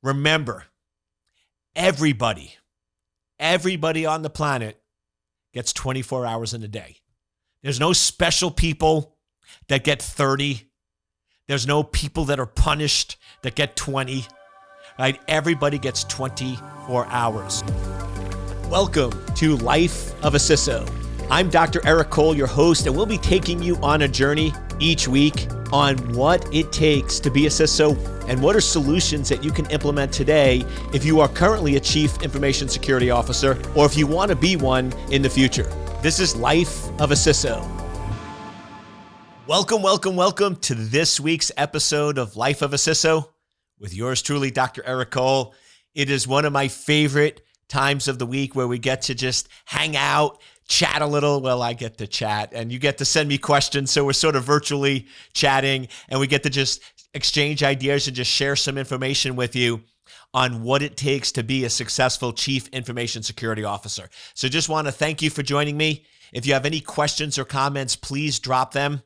Remember, everybody on the planet gets 24 hours in a day. There's no special people that get 30. There's no people that are punished that get 20. Right? Everybody gets 24 hours. Welcome to Life of a CISO. I'm Dr. Eric Cole, your host, and we'll be taking you on a journey each week on what it takes to be a CISO and what are solutions that you can implement today if you are currently a Chief Information Security Officer or if you want to be one in the future. This is Life of a CISO. Welcome to this week's episode of Life of a CISO with yours truly, Dr. Eric Cole. It is one of my favorite times of the week where we get to just hang out, chat a little. Well, I get to chat and you get to send me questions. So we're sort of virtually chatting and we get to just exchange ideas and just share some information with you on what it takes to be a successful Chief Information Security Officer. So just want to thank you for joining me. If you have any questions or comments, please drop them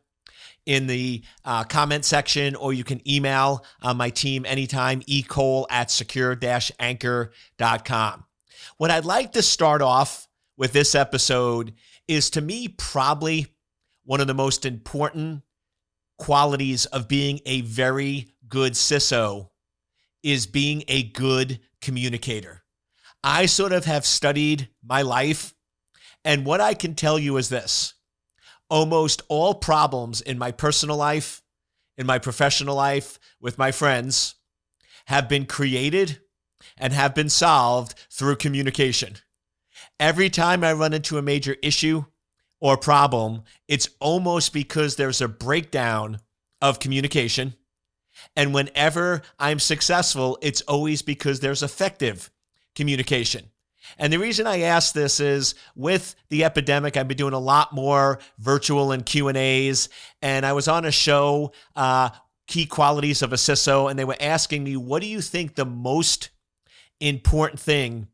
in the comment section, or you can email my team anytime, ecole@secure-anchor.com. What I'd like to start off with this episode is, to me, probably one of the most important qualities of being a very good CISO is being a good communicator. I sort of have studied my life, and what I can tell you is this. Almost all problems in my personal life, in my professional life, with my friends, have been created and have been solved through communication. Every time I run into a major issue or problem, it's almost because there's a breakdown of communication. And whenever I'm successful, it's always because there's effective communication. And the reason I ask this is, with the epidemic, I've been doing a lot more virtual and Q&As. And I was on a show, Key Qualities of a CISO, and they were asking me, what do you think the most important thing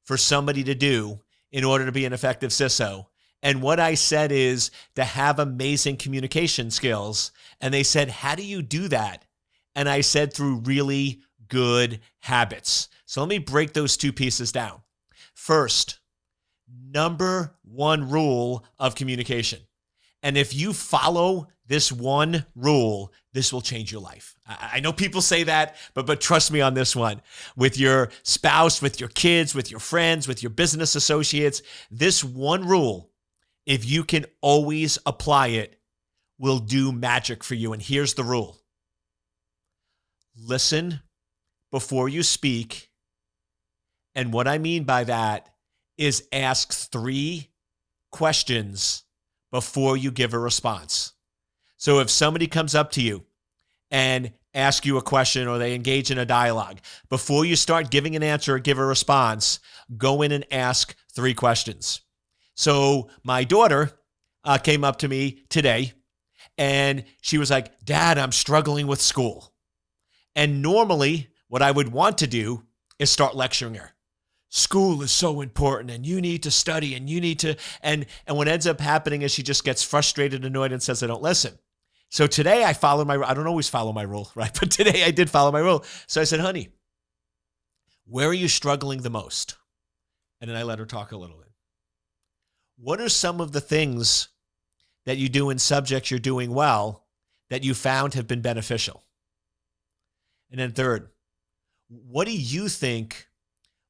for somebody to do in order to be an effective CISO? And what I said is to have amazing communication skills. And they said, how do you do that? And I said, through really good habits. So let me break those two pieces down. First, number one rule of communication. And if you follow this one rule, this will change your life. I know people say that, but trust me on this one. With your spouse, with your kids, with your friends, with your business associates, this one rule, if you can always apply it, will do magic for you. And here's the rule. Listen before you speak. And what I mean by that is ask 3 questions before you give a response. So if somebody comes up to you and asks you a question, or they engage in a dialogue, before you start giving an answer or give a response, go in and ask 3 questions. So my daughter came up to me today and she was like, Dad, I'm struggling with school. And normally what I would want to do is start lecturing her. School is so important and you need to study and you need to, and what ends up happening is she just gets frustrated, annoyed, and says, I don't listen. So today I followed I don't always follow my rule, right? But today I did follow my rule. So I said, honey, where are you struggling the most? And then I let her talk a little bit. What are some of the things that you do in subjects you're doing well that you found have been beneficial? And then third, what do you think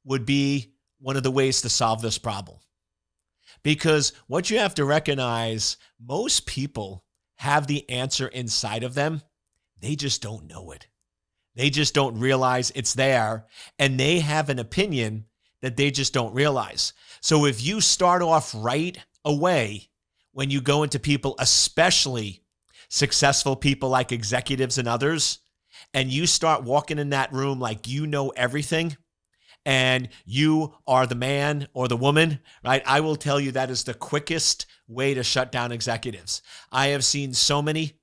would be one of the ways to solve this problem? Because what you have to recognize, most people have the answer inside of them. They just don't know it. They just don't realize it's there, and they have an opinion that they just don't realize. So if you start off right away when you go into people, especially successful people like executives and others, and you start walking in that room like you know everything, and you are the man or the woman, right? I will tell you that is the quickest way to shut down executives. I have seen so many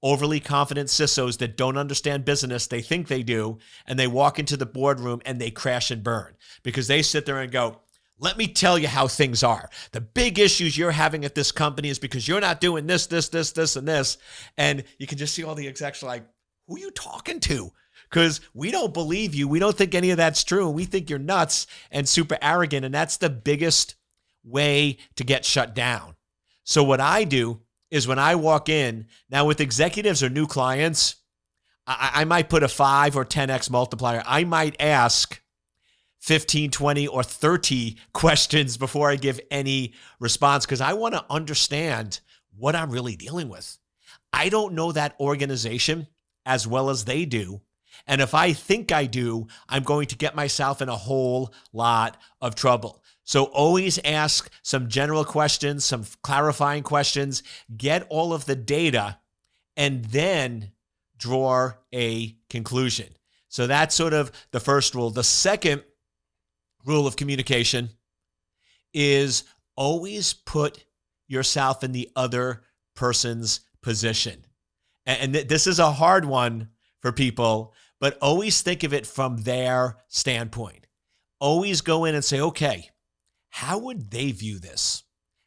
overly confident CISOs that don't understand business. They think they do, and they walk into the boardroom and they crash and burn because they sit there and go, let me tell you how things are. The big issues you're having at this company is because you're not doing this, and this. And you can just see all the execs like, who are you talking to? because we don't believe you. We don't think any of that's true. We think you're nuts and super arrogant. And that's the biggest way to get shut down. So what I do is when I walk in, now with executives or new clients, I might put a 5 or 10x multiplier. I might ask 15, 20, or 30 questions before I give any response because I want to understand what I'm really dealing with. I don't know that organization as well as they do. And if I think I do, I'm going to get myself in a whole lot of trouble. So always ask some general questions, some clarifying questions, get all of the data, and then draw a conclusion. So that's sort of the first rule. The second rule of communication is always put yourself in the other person's position. And this is a hard one for people, but always think of it from their standpoint. Always go in and say, okay, how would they view this?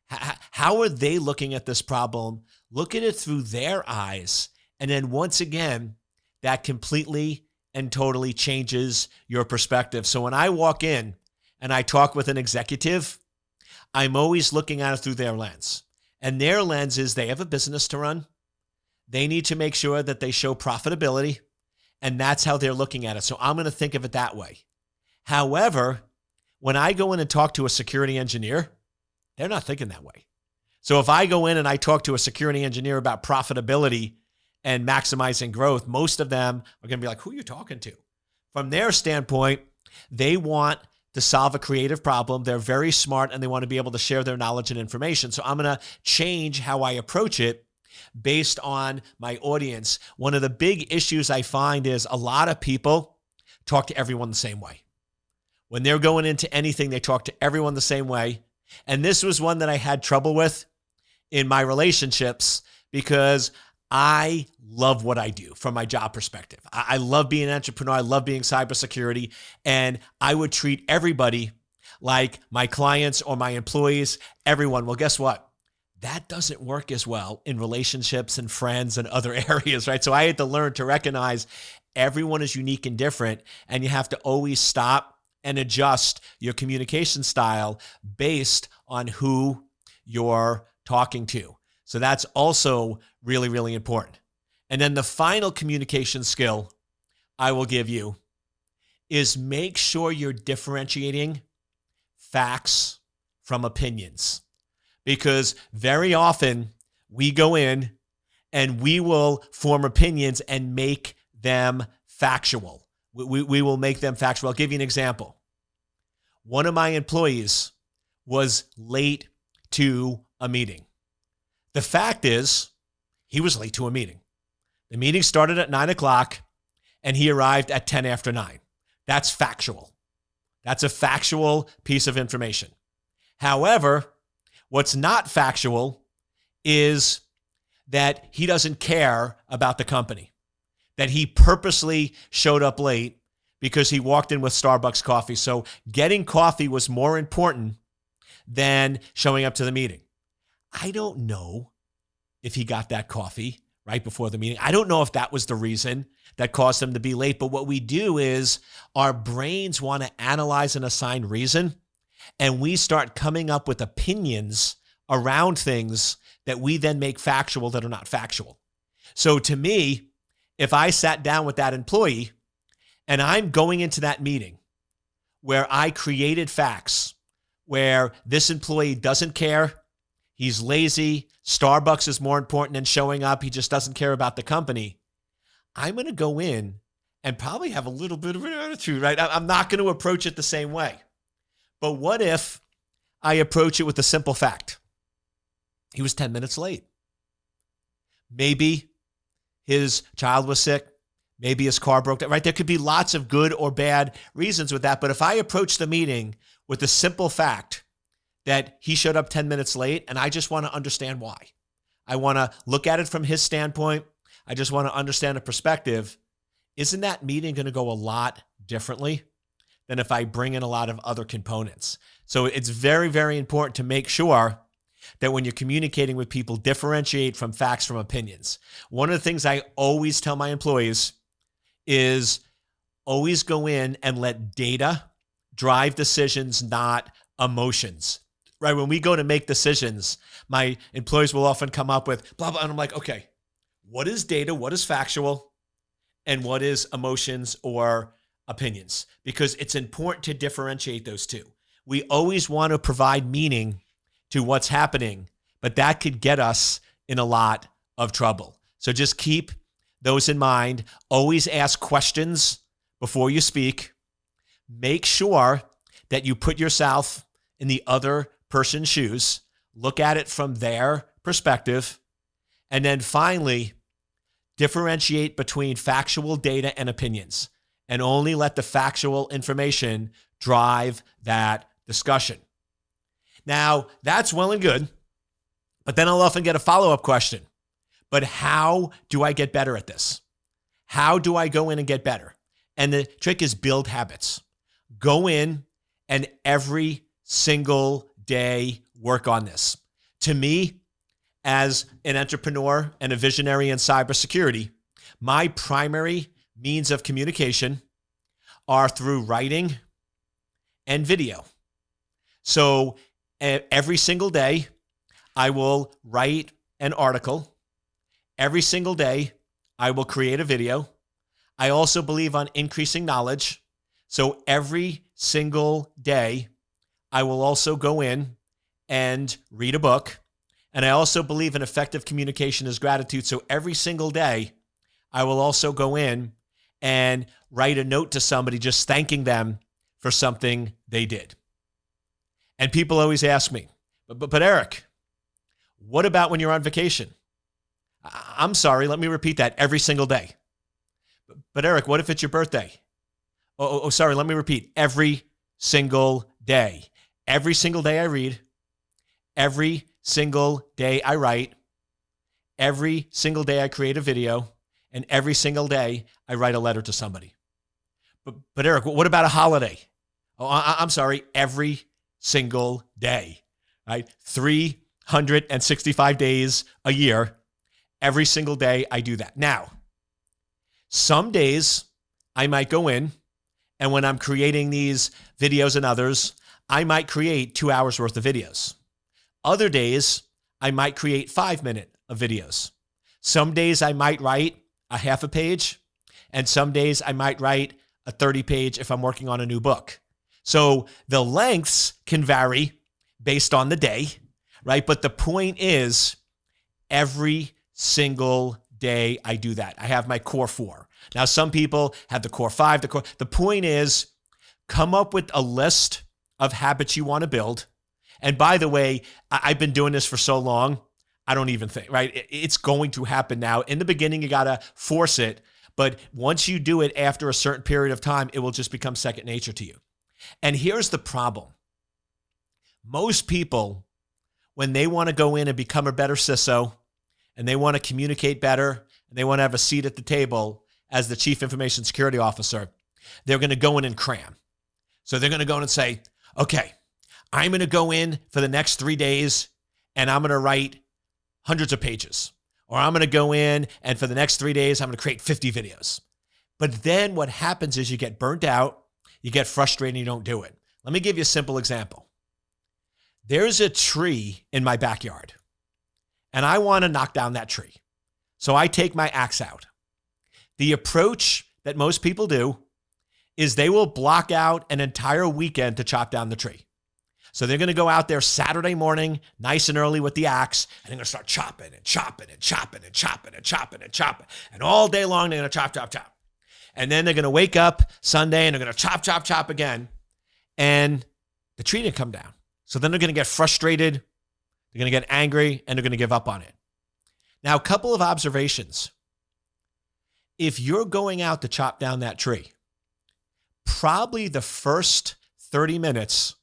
How are they looking at this problem? Look at it through their eyes. And then once again, that completely and totally changes your perspective. So when I walk in and I talk with an executive, I'm always looking at it through their lens. And their lens is they have a business to run. They need to make sure that they show profitability. And that's how they're looking at it. So I'm going to think of it that way. However, when I go in and talk to a security engineer, they're not thinking that way. So if I go in and I talk to a security engineer about profitability and maximizing growth, most of them are going to be like, who are you talking to? From their standpoint, they want to solve a creative problem. They're very smart and they want to be able to share their knowledge and information. So I'm going to change how I approach it based on my audience. One of the big issues I find is a lot of people talk to everyone the same way. When they're going into anything, they talk to everyone the same way. And this was one that I had trouble with in my relationships because I love what I do from my job perspective. I love being an entrepreneur. I love being cybersecurity. And I would treat everybody like my clients or my employees, everyone. Well, guess what? That doesn't work as well in relationships and friends and other areas, right? So I had to learn to recognize everyone is unique and different, and you have to always stop and adjust your communication style based on who you're talking to. So that's also really, really important. And then the final communication skill I will give you is make sure you're differentiating facts from opinions. Because very often we go in and we will form opinions and make them factual. We will make them factual. I'll give you an example. One of my employees was late to a meeting. The fact is, he was late to a meeting. The meeting started at 9 o'clock and he arrived at 10 after 9. That's factual. That's a factual piece of information. However, what's not factual is that he doesn't care about the company, that he purposely showed up late because he walked in with Starbucks coffee. So getting coffee was more important than showing up to the meeting. I don't know if he got that coffee right before the meeting. I don't know if that was the reason that caused him to be late. But what we do is our brains want to analyze and assign reason, and we start coming up with opinions around things that we then make factual that are not factual. So to me, if I sat down with that employee and I'm going into that meeting where I created facts, where this employee doesn't care, he's lazy, Starbucks is more important than showing up, he just doesn't care about the company, I'm going to go in and probably have a little bit of an attitude, right? I'm not going to approach it the same way. But what if I approach it with a simple fact? He was 10 minutes late. Maybe his child was sick. Maybe his car broke down, right? There could be lots of good or bad reasons with that. But if I approach the meeting with the simple fact that he showed up 10 minutes late and I just want to understand why. I want to look at it from his standpoint. I just want to understand the perspective. Isn't that meeting going to go a lot differently than if I bring in a lot of other components? So it's very, very important to make sure that when you're communicating with people, differentiate from facts from opinions. One of the things I always tell my employees is always go in and let data drive decisions, not emotions. Right? When we go to make decisions, my employees will often come up with blah, blah. And I'm like, okay, what is data? What is factual? And what is emotions or opinions? Because it's important to differentiate those two. We always want to provide meaning to what's happening, but that could get us in a lot of trouble. So just keep those in mind. Always ask questions before you speak. Make sure that you put yourself in the other person's shoes. Look at it from their perspective. And then finally, differentiate between factual data and opinions, and only let the factual information drive that discussion. Now, that's well and good, but then I'll often get a follow-up question. But how do I get better at this? How do I go in and get better? And the trick is build habits. Go in and every single day work on this. To me, as an entrepreneur and a visionary in cybersecurity, my primary means of communication are through writing and video. So every single day, I will write an article. Every single day, I will create a video. I also believe on increasing knowledge. So every single day, I will also go in and read a book. And I also believe in effective communication is gratitude. So every single day, I will also go in and write a note to somebody just thanking them for something they did. And people always ask me, but Eric, what about when you're on vacation? I'm sorry, let me repeat that, every single day. But Eric, what if it's your birthday? Oh, sorry, let me repeat, every single day. Every single day I read, every single day I write, every single day I create a video, and every single day I write a letter to somebody. But Eric, what about a holiday? Oh, I'm sorry, every single day, right? 365 days a year. Every single day I do that. Now, some days I might go in, and when I'm creating these videos and others, I might create 2 hours worth of videos. Other days, I might create 5 minutes of videos. Some days I might write a half a page, and some days I might write a 30-page if I'm working on a new book. So the lengths can vary based on the day, right? But the point is, every single day I do that. I have my core 4. Now, some people have the core 5. The point is, come up with a list of habits you want to build. And by the way, I've been doing this for so long, I don't even think, right? It's going to happen now. In the beginning, you got to force it. But once you do it after a certain period of time, it will just become second nature to you. And here's the problem. Most people, when they want to go in and become a better CISO, and they want to communicate better, and they want to have a seat at the table as the Chief Information Security Officer, they're going to go in and cram. So they're going to go in and say, okay, I'm going to go in for the next 3 days, and I'm going to write hundreds of pages. Or I'm going to go in, and for the next 3 days, I'm going to create 50 videos. But then what happens is you get burnt out, you get frustrated, and you don't do it. Let me give you a simple example. There's a tree in my backyard, and I want to knock down that tree. So I take my axe out. The approach that most people do is they will block out an entire weekend to chop down the tree. So they're going to go out there Saturday morning, nice and early with the axe, and they're going to start chopping and chopping and chopping and chopping and chopping and chopping. And all day long, they're going to chop, chop, chop. And then they're going to wake up Sunday and they're going to chop, chop, chop again. And the tree didn't come down. So then they're going to get frustrated, they're going to get angry, and they're going to give up on it. Now, a couple of observations. If you're going out to chop down that tree, probably the first 30 minutes,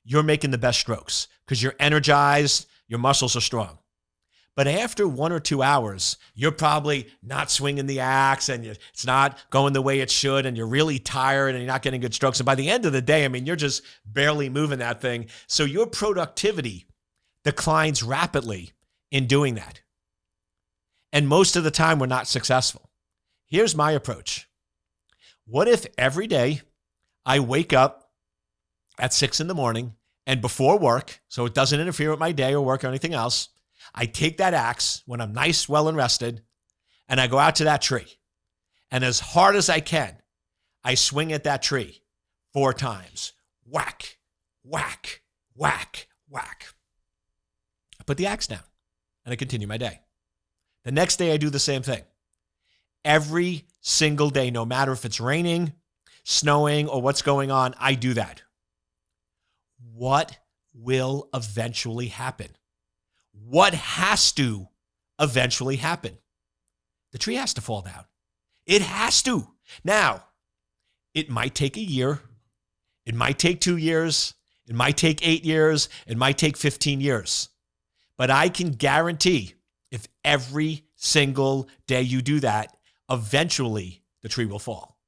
you're making the best strokes because you're energized, your muscles are strong. But after 1 or 2 hours, you're probably not swinging the axe and it's not going the way it should, and you're really tired and you're not getting good strokes. And by the end of the day, I mean, you're just barely moving that thing. So your productivity declines rapidly in doing that. And most of the time, we're not successful. Here's my approach. What if every day I wake up at 6 in the morning and before work, so it doesn't interfere with my day or work or anything else, I take that axe when I'm nice, well, and rested, and I go out to that tree. And as hard as I can, I swing at that tree 4 times. Whack, whack, whack, whack. I put the axe down and I continue my day. The next day I do the same thing. Every single day, no matter if it's raining, snowing, or what's going on, I do that. What will eventually happen? What has to eventually happen? The tree has to fall down. It has to. Now, it might take a year. It might take 2 years. It might take 8 years. It might take 15 years. But I can guarantee if every single day you do that, eventually the tree will fall.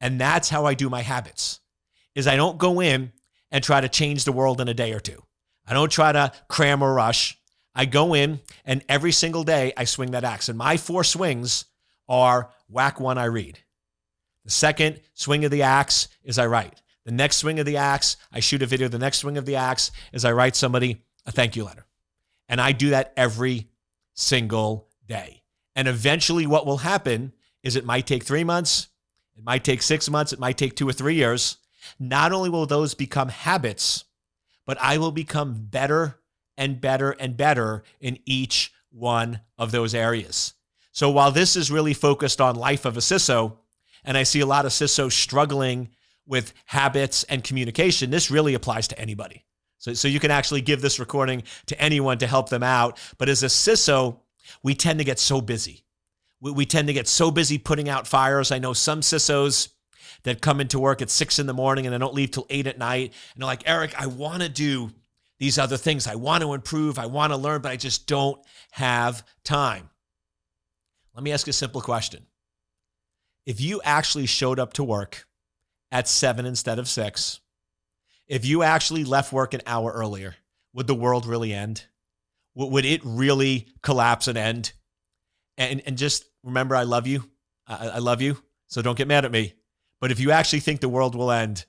And that's how I do my habits, is I don't go in and try to change the world in a day or two. I don't try to cram or rush. I go in and every single day I swing that axe. And my 4 swings are whack 1, I read. The second swing of the axe is I write. The next swing of the axe, I shoot a video. The next swing of the axe is I write somebody a thank you letter. And I do that every single day. And eventually what will happen is it might take 3 months. It might take 6 months. It might take 2 or 3 years. Not only will those become habits, but I will become better and better and better in each one of those areas. So while this is really focused on life of a CISO, and I see a lot of CISOs struggling with habits and communication, this really applies to anybody. So you can actually give this recording to anyone to help them out. But as a CISO, we tend to get so busy. We tend to get so busy putting out fires. I know some CISOs that come into work at 6 in the morning and they don't leave till 8 at night. And they're like, Eric, I want to do these other things. I want to improve. I want to learn, but I just don't have time. Let me ask you a simple question. If you actually showed up to work at 7 instead of 6, if you actually left work an hour earlier, would the world really end? Would it really collapse and end? And just remember, I love you. I love you. So don't get mad at me. But if you actually think the world will end,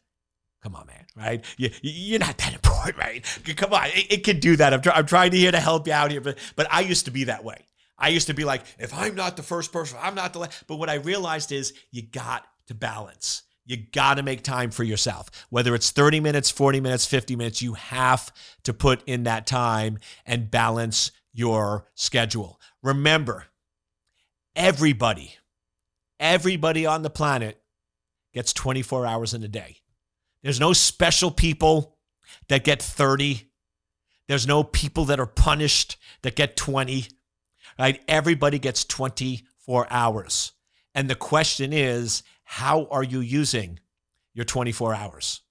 come on, man, right? You're not that important, right? Come on, it can do that. I'm trying to help you out here, but I used to be that way. I used to be like, if I'm not the first person, I'm not the last. But what I realized is you got to balance. You got to make time for yourself. Whether it's 30 minutes, 40 minutes, 50 minutes, you have to put in that time and balance your schedule. Remember, everybody on the planet gets 24 hours in a day. There's no special people that get 30. There's no people that are punished that get 20. Right? Everybody gets 24 hours. And the question is, how are you using your 24 hours?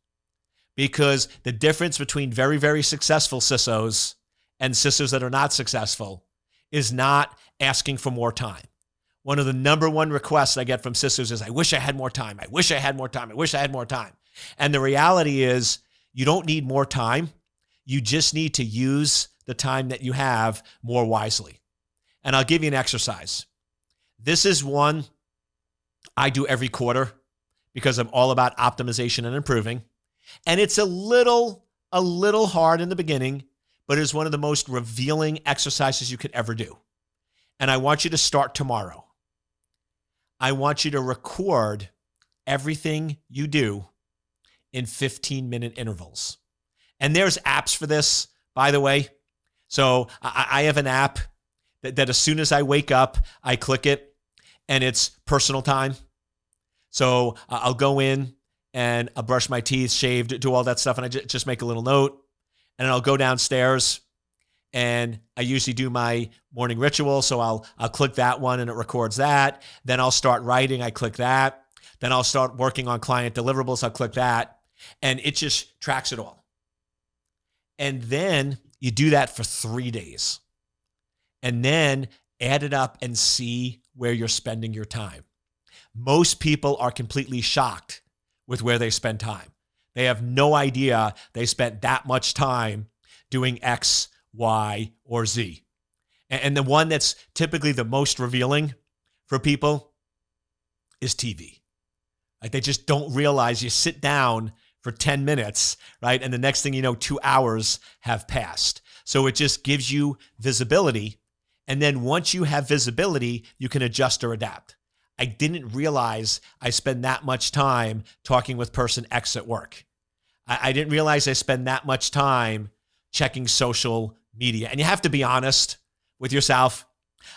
Because the difference between very, very successful CISOs and CISOs that are not successful is not asking for more time. One of the number one requests I get from CISOs is, I wish I had more time. I wish I had more time. I wish I had more time. And the reality is you don't need more time. You just need to use the time that you have more wisely. And I'll give you an exercise. This is one I do every quarter because I'm all about optimization and improving. And it's a little hard in the beginning, but it's one of the most revealing exercises you could ever do. And I want you to start tomorrow. I want you to record everything you do in 15-minute intervals. And there's apps for this, by the way. So I have an app that as soon as I wake up, I click it, and it's personal time. So I'll go in and I'll brush my teeth, shave, do all that stuff, and I just make a little note. And then I'll go downstairs, and I usually do my morning ritual. So I'll click that one, and it records that. Then I'll start writing. I click that. Then I'll start working on client deliverables. I'll click that, and it just tracks it all. And then you do that for 3 days. And then add it up and see where you're spending your time. Most people are completely shocked with where they spend time. They have no idea they spent that much time doing X, Y, or Z. And the one that's typically the most revealing for people is TV. Like they just don't realize you sit down for 10 minutes, right? And the next thing you know, 2 hours have passed. So it just gives you visibility. And then once you have visibility, you can adjust or adapt. I didn't realize I spend that much time talking with person X at work. I didn't realize I spend that much time checking social media. And you have to be honest with yourself.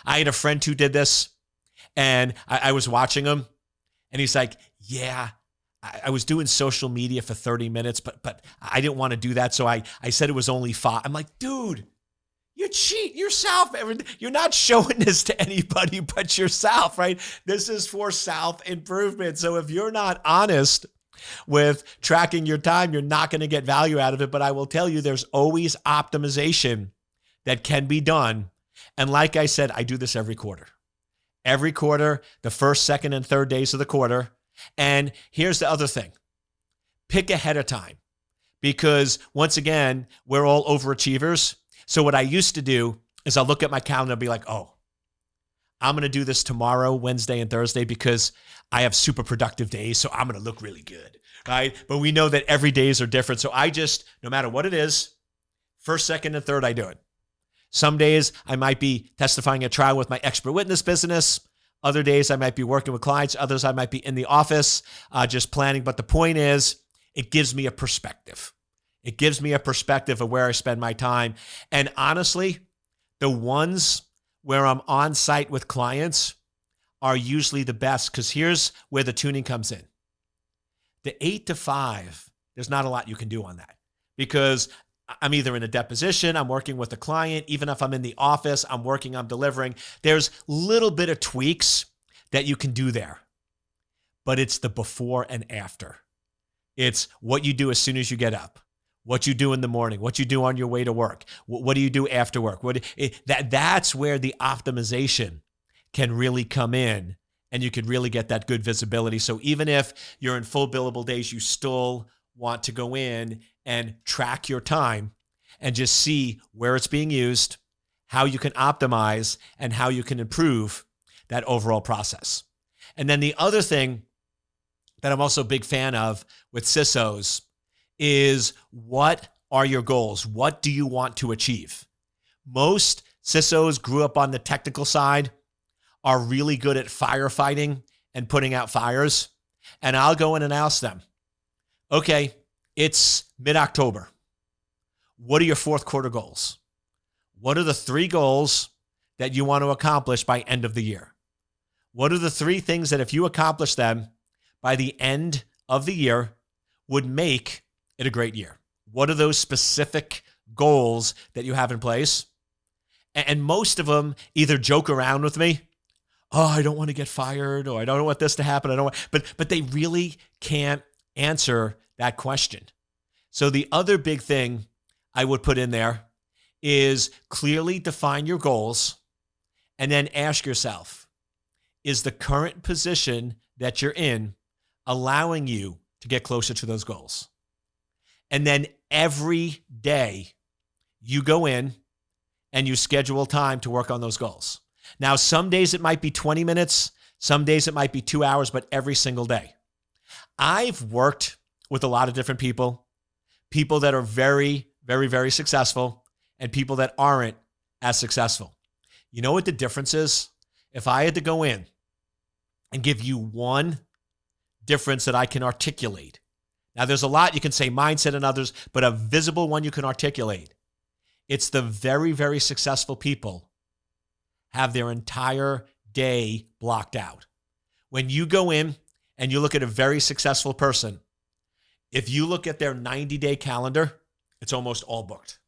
I had a friend who did this, and I was watching him, and he's like, yeah, I was doing social media for 30 minutes, but I didn't want to do that. So I said it was only 5. I'm like, dude, you cheat yourself. You're not showing this to anybody but yourself, right? This is for self-improvement. So if you're not honest with tracking your time, you're not going to get value out of it. But I will tell you, there's always optimization that can be done. And like I said, I do this every quarter. Every quarter, the first, second, and third days of the quarter. And here's the other thing. Pick ahead of time. Because once again, we're all overachievers. So what I used to do is I'll look at my calendar and be like, oh, I'm going to do this tomorrow, Wednesday and Thursday, because I have super productive days. So I'm going to look really good, right? But we know that every days are different. So I just, no matter what it is, first, second, and third, I do it. Some days I might be testifying at trial with my expert witness business. Other days I might be working with clients. Others I might be in the office just planning. But the point is, it gives me a perspective. It gives me a perspective of where I spend my time. And honestly, the ones where I'm on site with clients are usually the best, because here's where the tuning comes in. The 8 to 5, there's not a lot you can do on that, because I'm either in a deposition, I'm working with a client. Even if I'm in the office, I'm working, I'm delivering. There's little bit of tweaks that you can do there, but it's the before and after. It's what you do as soon as you get up, what you do in the morning, what you do on your way to work, what do you do after work. That's where the optimization can really come in, and you can really get that good visibility. So even if you're in full billable days, you still want to go in and track your time and just see where it's being used, how you can optimize, and how you can improve that overall process. And then the other thing that I'm also a big fan of with CISOs is, what are your goals? What do you want to achieve? Most CISOs grew up on the technical side, are really good at firefighting and putting out fires. And I'll go in and ask them, okay, it's mid-October. What are your fourth quarter goals? What are the 3 goals that you want to accomplish by end of the year? What are the 3 things that if you accomplish them by the end of the year would make it a great year? What are those specific goals that you have in place? And most of them either joke around with me, oh, I don't want to get fired, or I don't want this to happen. I don't want, but they really can't answer that question. So the other big thing I would put in there is clearly define your goals, and then ask yourself, is the current position that you're in allowing you to get closer to those goals? And then every day you go in and you schedule time to work on those goals. Now, some days it might be 20 minutes, some days it might be 2 hours, but every single day. I've worked with a lot of different people that are very, very, very successful, and people that aren't as successful. You know what the difference is? If I had to go in and give you one difference that I can articulate. Now, there's a lot you can say, mindset and others, but a visible one you can articulate. It's the very, very successful people have their entire day blocked out. When you go in and you look at a very successful person, if you look at their 90-day calendar, it's almost all booked.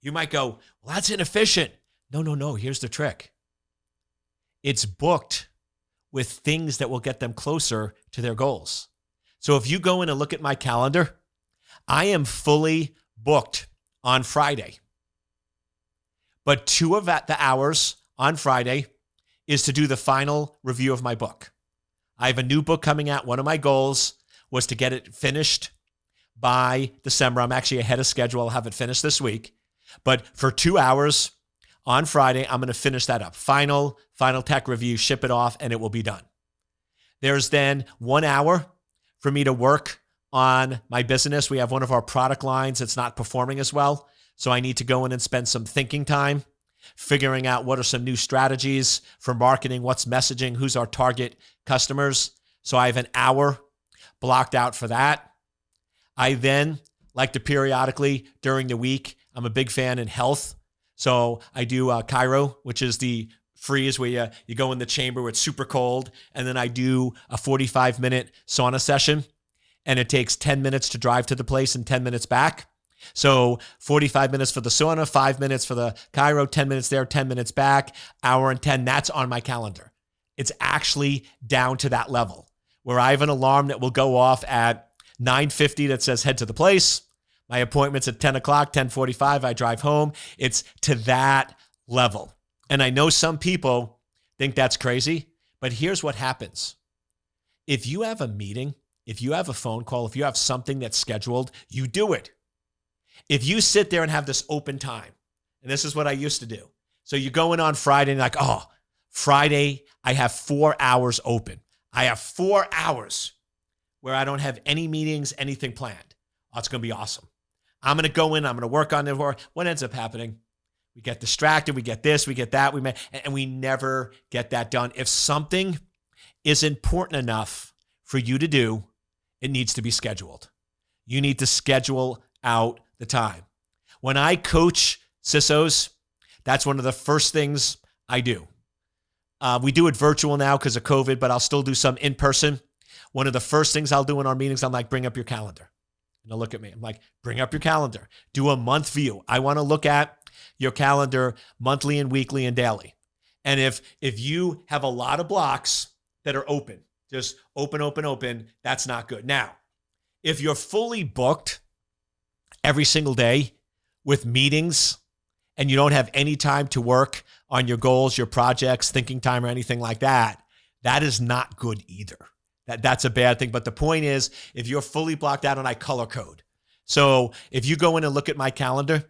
You might go, well, that's inefficient. No. Here's the trick. It's booked with things that will get them closer to their goals. So if you go in and look at my calendar, I am fully booked on Friday. But 2 of the hours on Friday is to do the final review of my book. I have a new book coming out. One of my goals was to get it finished by December. I'm actually ahead of schedule. I'll have it finished this week. But for 2 hours on Friday, I'm going to finish that up. Final tech review, ship it off, and it will be done. There's then 1 hour for me to work on my business. We have one of our product lines that's not performing as well. So I need to go in and spend some thinking time, figuring out what are some new strategies for marketing, what's messaging, who's our target customers. So I have an hour blocked out for that. I then like to periodically during the week, I'm a big fan in health. So I do Chiro, which is the freeze where you go in the chamber where it's super cold. And then I do a 45-minute sauna session. And it takes 10 minutes to drive to the place and 10 minutes back. So 45 minutes for the sauna, 5 minutes for the Chiro, 10 minutes there, 10 minutes back, hour and 10. That's on my calendar. It's actually down to that level where I have an alarm that will go off at 9:50 that says head to the place. My appointment's at 10 o'clock, 10:45, I drive home. It's to that level. And I know some people think that's crazy, but here's what happens. If you have a meeting, if you have a phone call, if you have something that's scheduled, you do it. If you sit there and have this open time, and this is what I used to do. So you go in on Friday and you're like, oh, Friday, I have 4 hours open. I have 4 hours where I don't have any meetings, anything planned. Oh, it's going to be awesome. I'm going to go in, I'm going to work on it. What ends up happening? We get distracted, we get this, we get that, and we never get that done. If something is important enough for you to do, it needs to be scheduled. You need to schedule out the time. When I coach CISOs, that's one of the first things I do. We do it virtual now because of COVID, but I'll still do some in person. One of the first things I'll do in our meetings, I'm like, bring up your calendar. And they'll look at me. I'm like, bring up your calendar. Do a month view. I want to look at your calendar monthly and weekly and daily. And if you have a lot of blocks that are open, just open, that's not good. Now, if you're fully booked every single day with meetings and you don't have any time to work on your goals, your projects, thinking time or anything like that, that is not good either. That's a bad thing. But the point is, if you're fully blocked out, and I color code. So if you go in and look at my calendar,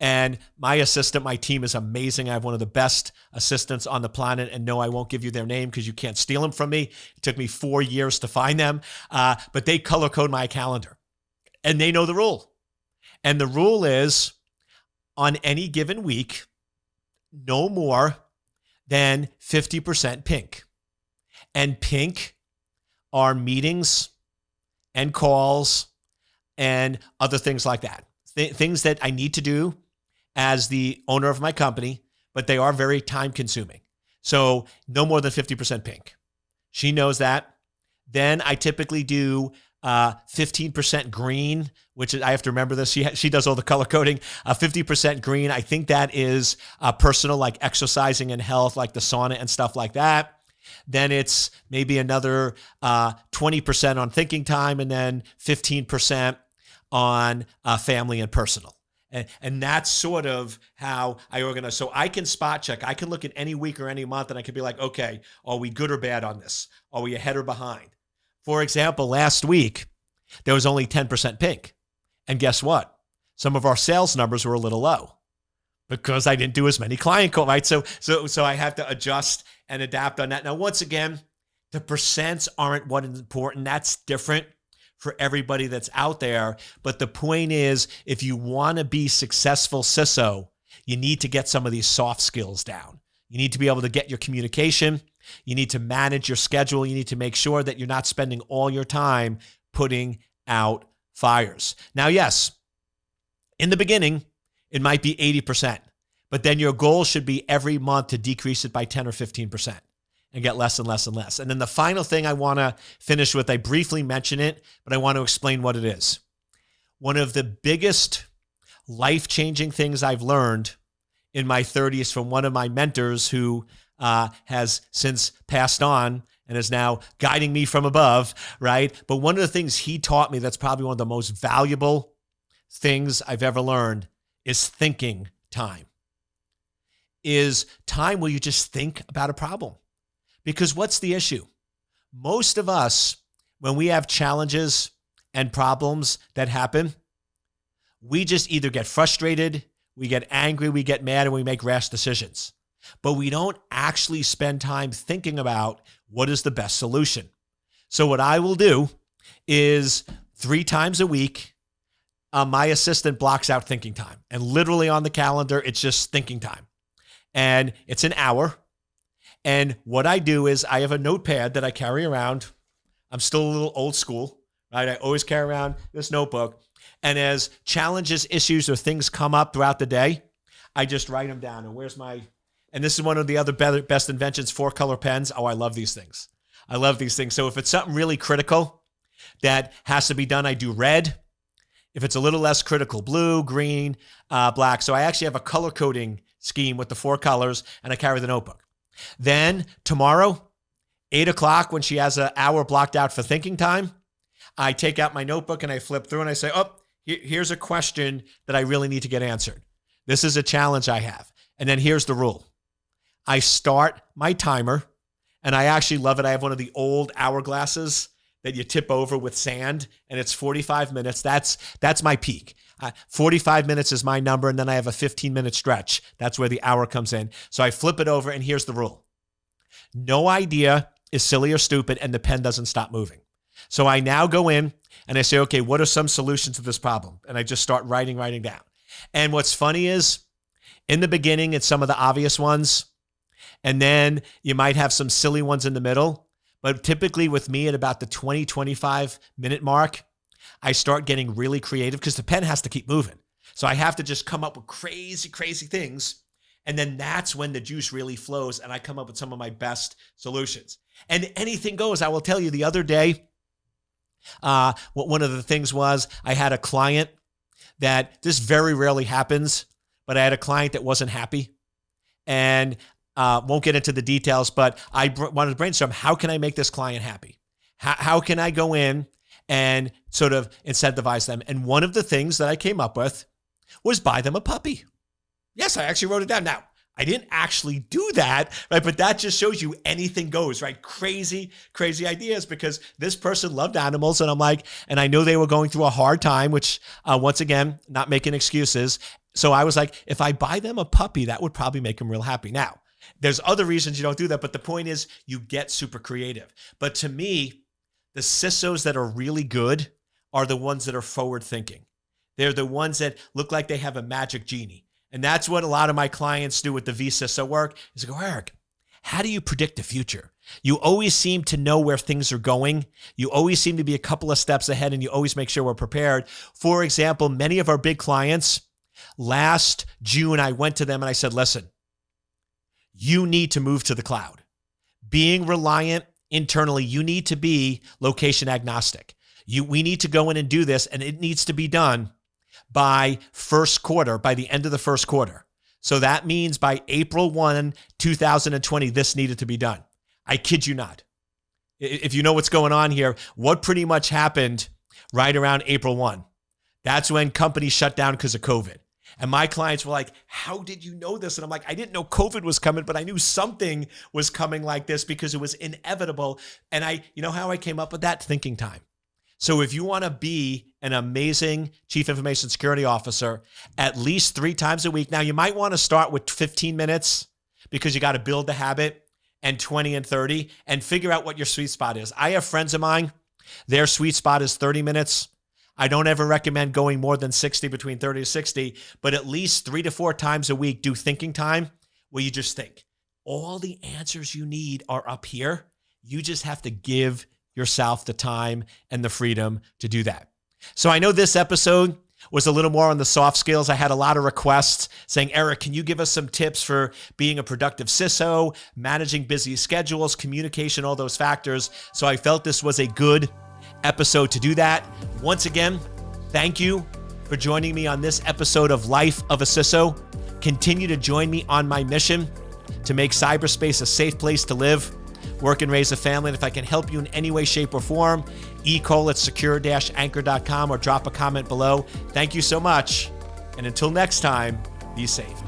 and my assistant, my team is amazing. I have one of the best assistants on the planet, and no, I won't give you their name because you can't steal them from me. It took me 4 years to find them, but they color code my calendar, and they know the rule. And the rule is, on any given week, no more than 50% pink. And pink are meetings and calls and other things like that. Things that I need to do as the owner of my company, but they are very time consuming. So no more than 50% pink. She knows that. Then I typically do 15% green, which is, I have to remember this. She does all the color coding. 50% green. I think that is personal, like exercising and health, like the sauna and stuff like that. Then it's maybe another 20% on thinking time, and then 15% on family and personal. And that's sort of how I organize. So I can spot check. I can look at any week or any month, and I can be like, okay, are we good or bad on this? Are we ahead or behind? For example, last week, there was only 10% pink. And guess what? Some of our sales numbers were a little low because I didn't do as many client calls, right? So I have to adjust and adapt on that. Now, once again, the percents aren't what is important. That's different for everybody that's out there. But the point is, if you want to be successful CISO, you need to get some of these soft skills down. You need to be able to get your communication. You need to manage your schedule. You need to make sure that you're not spending all your time putting out fires. Now, yes, in the beginning, it might be 80%, but then your goal should be every month to decrease it by 10 or 15%. And get less and less and less. And then the final thing I want to finish with, I briefly mention it, but I want to explain what it is. One of the biggest life-changing things I've learned in my 30s from one of my mentors who has since passed on and is now guiding me from above, right? But one of the things he taught me that's probably one of the most valuable things I've ever learned is thinking time. Is time where you just think about a problem. Because what's the issue? Most of us, when we have challenges and problems that happen, we just either get frustrated, we get angry, we get mad, and we make rash decisions. But we don't actually spend time thinking about what is the best solution. So what I will do is 3 times a week, my assistant blocks out thinking time. And literally on the calendar, it's just thinking time. And it's an hour. And what I do is I have a notepad that I carry around. I'm still a little old school, right? I always carry around this notebook. And as challenges, issues, or things come up throughout the day, I just write them down. And this is one of the other best inventions, 4-color pens. Oh, I love these things. I love these things. So if it's something really critical that has to be done, I do red. If it's a little less critical, blue, green, black. So I actually have a color coding scheme with the 4 colors, and I carry the notebook. Then tomorrow, 8 o'clock, when she has an hour blocked out for thinking time, I take out my notebook and I flip through and I say, oh, here's a question that I really need to get answered. This is a challenge I have. And then here's the rule. I start my timer, and I actually love it. I have one of the old hourglasses that you tip over with sand, and it's 45 minutes. That's my peak. 45 minutes is my number, and then I have a 15-minute stretch. That's where the hour comes in. So I flip it over, and here's the rule. No idea is silly or stupid, and the pen doesn't stop moving. So I now go in, and I say, okay, what are some solutions to this problem? And I just start writing down. And what's funny is, in the beginning, it's some of the obvious ones, and then you might have some silly ones in the middle. But typically with me at about the 20, 25 minute mark, I start getting really creative because the pen has to keep moving. So I have to just come up with crazy, crazy things. And then that's when the juice really flows and I come up with some of my best solutions. And anything goes. I will tell you, the other day, one of the things was I had a client that, this very rarely happens, but I had a client that wasn't happy. And won't get into the details, but I wanted to brainstorm, how can I make this client happy? How can I go in and sort of incentivize them? And one of the things that I came up with was buy them a puppy. Yes, I actually wrote it down. Now, I didn't actually do that, right? But that just shows you anything goes, right? Crazy, crazy ideas, because this person loved animals. And I'm like, and I know they were going through a hard time, which once again, not making excuses. So I was like, if I buy them a puppy, that would probably make them real happy. Now, there's other reasons you don't do that, but the point is you get super creative. But to me, the CISOs that are really good are the ones that are forward thinking. They're the ones that look like they have a magic genie. And that's what a lot of my clients do with the vCISO work, is they go, Eric, how do you predict the future? You always seem to know where things are going. You always seem to be a couple of steps ahead, and you always make sure we're prepared. For example, many of our big clients, last June, I went to them and I said, listen, you need to move to the cloud. Being reliant internally, you need to be location agnostic. We need to go in and do this, and it needs to be done by first quarter, by the end of the first quarter. So that means by April 1, 2020, this needed to be done. I kid you not. If you know what's going on here, what pretty much happened right around April 1? That's when companies shut down because of COVID. And my clients were like, how did you know this? And I'm like, I didn't know COVID was coming, but I knew something was coming like this because it was inevitable. And you know how I came up with that? Thinking time. So if you want to be an amazing Chief Information Security Officer, at least 3 times a week. Now, you might want to start with 15 minutes because you got to build the habit, and 20 and 30, and figure out what your sweet spot is. I have friends of mine, their sweet spot is 30 minutes. I don't ever recommend going more than 60, between 30 to 60, but at least 3 to 4 times a week, do thinking time where you just think. All the answers you need are up here. You just have to give yourself the time and the freedom to do that. So I know this episode was a little more on the soft skills. I had a lot of requests saying, Eric, can you give us some tips for being a productive CISO, managing busy schedules, communication, all those factors. So I felt this was a good episode to do that. Once again, thank you for joining me on this episode of Life of a CISO. Continue to join me on my mission to make cyberspace a safe place to live, work, and raise a family. And if I can help you in any way, shape, or form, ecole@secure-anchor.com or drop a comment below. Thank you so much. And until next time, be safe.